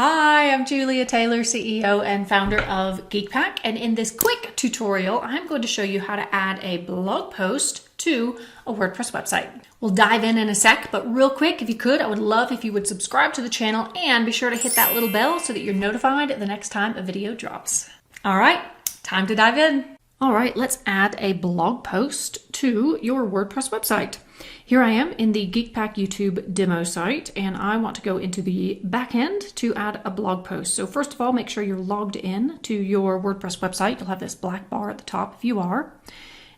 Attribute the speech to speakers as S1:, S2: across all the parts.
S1: Hi, I'm Julia Taylor, CEO and founder of GeekPack, and in this quick tutorial, I'm going to show you how to add a blog post to a WordPress website. We'll dive in a sec, but real quick, if you could, I would love if you would subscribe to the channel and be sure to hit that little bell so that you're notified the next time a video drops. All right, time to dive in. All right, let's add a blog post to your WordPress website. Here I am in the GeekPack YouTube demo site, and I want to go into the back end to add a blog post. So first of all, make sure you're logged in to your WordPress website. You'll have this black bar at the top if you are.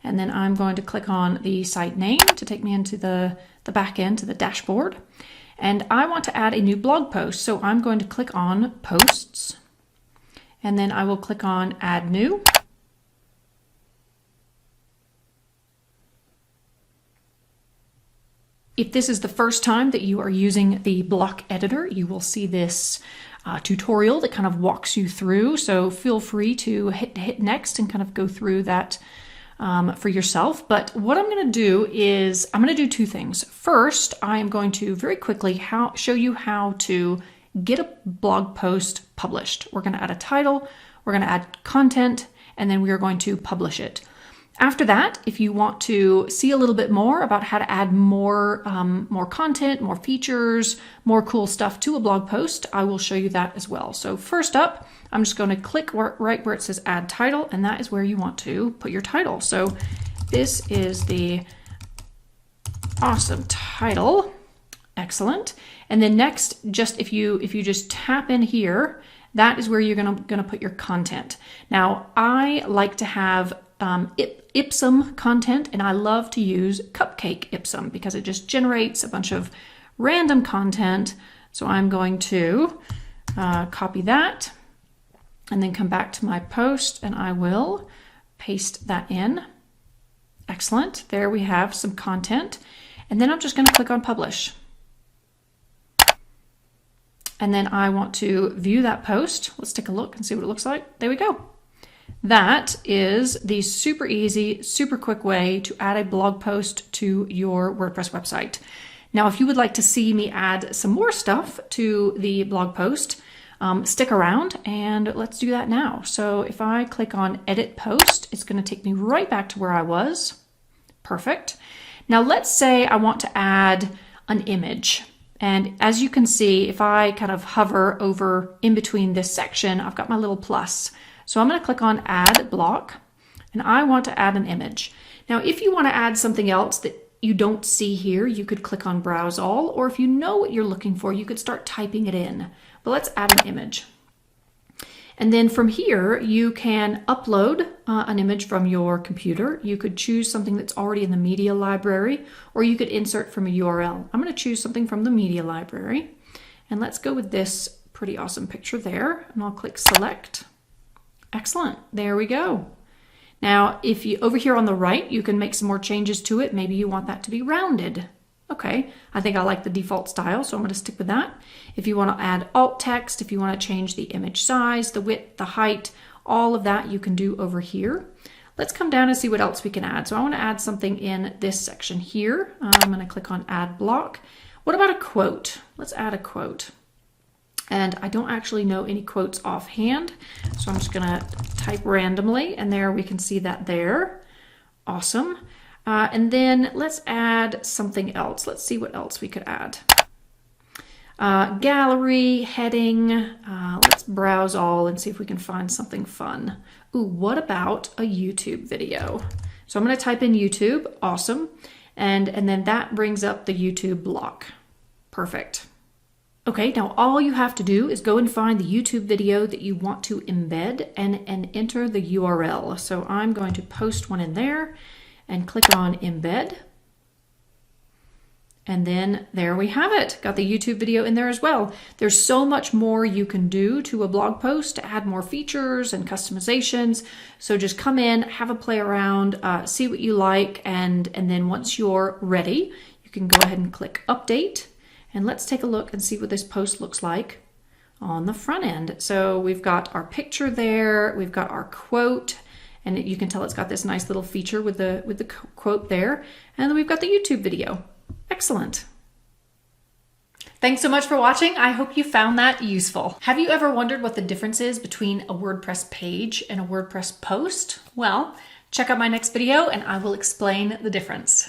S1: And then I'm going to click on the site name to take me into the back end, to the dashboard. And I want to add a new blog post. So I'm going to click on Posts, and then I will click on Add New. If this is the first time that you are using the block editor, you will see this tutorial that kind of walks you through. So feel free to hit next and kind of go through that for yourself. But what I'm going to do is I'm going to do two things. First, I am going to very quickly show you how to get a blog post published. We're going to add a title, we're going to add content, and then we are going to publish it. After that, if you want to see a little bit more about how to add more content, more features, more cool stuff to a blog post, I will show you that as well. So first up, I'm just going to click right where it says Add Title, and that is where you want to put your title. So this is the awesome title. Excellent. And then next, just if you just tap in here, that is where you're gonna put your content. Now, I like to have Ipsum content, and I love to use Cupcake Ipsum because it just generates a bunch of random content. So I'm going to copy that and then come back to my post, and I will paste that in. Excellent. There we have some content. And then I'm just going to click on Publish. And then I want to view that post. Let's take a look and see what it looks like. There we go. That is the super easy, super quick way to add a blog post to your WordPress website. Now, if you would like to see me add some more stuff to the blog post, stick around and let's do that now. So if I click on Edit Post, it's going to take me right back to where I was. Perfect. Now let's say I want to add an image. And as you can see, if I kind of hover over in between this section, I've got my little plus. So I'm going to click on Add Block, and I want to add an image. Now, if you want to add something else that you don't see here, you could click on Browse All, or if you know what you're looking for, you could start typing it in. But let's add an image. And then from here, you can upload an image from your computer. You could choose something that's already in the media library, or you could insert from a URL. I'm going to choose something from the media library. And let's go with this pretty awesome picture there. And I'll click Select. Excellent. There we go. Now, if you over here on the right, you can make some more changes to it. Maybe you want that to be rounded. Okay, I think I like the default style, so I'm going to stick with that. If you want to add alt text, if you want to change the image size, the width, the height, all of that you can do over here. Let's come down and see what else we can add. So I want to add something in this section here. I'm going to click on Add Block. What about a quote? Let's add a quote. And I don't actually know any quotes offhand, so I'm just going to type randomly, and there we can see that there. Awesome. And then let's add something else. Let's see what else we could add. Gallery, heading. Let's browse all and see if we can find something fun. Ooh, what about a YouTube video? So I'm going to type in YouTube. Awesome. And then that brings up the YouTube block. Perfect. Okay, now all you have to do is go and find the YouTube video that you want to embed and enter the URL. So I'm going to post one in there and click on Embed. And then there we have it. Got the YouTube video in there as well. There's so much more you can do to a blog post to add more features and customizations. So just come in, have a play around, see what you like, and then once you're ready, you can go ahead and click Update. And let's take a look and see what this post looks like on the front end. So we've got our picture there, we've got our quote, and you can tell it's got this nice little feature with the quote there. And then we've got the YouTube video. Excellent. Thanks so much for watching. I hope you found that useful. Have you ever wondered what the difference is between a WordPress page and a WordPress post? Well, check out my next video and I will explain the difference.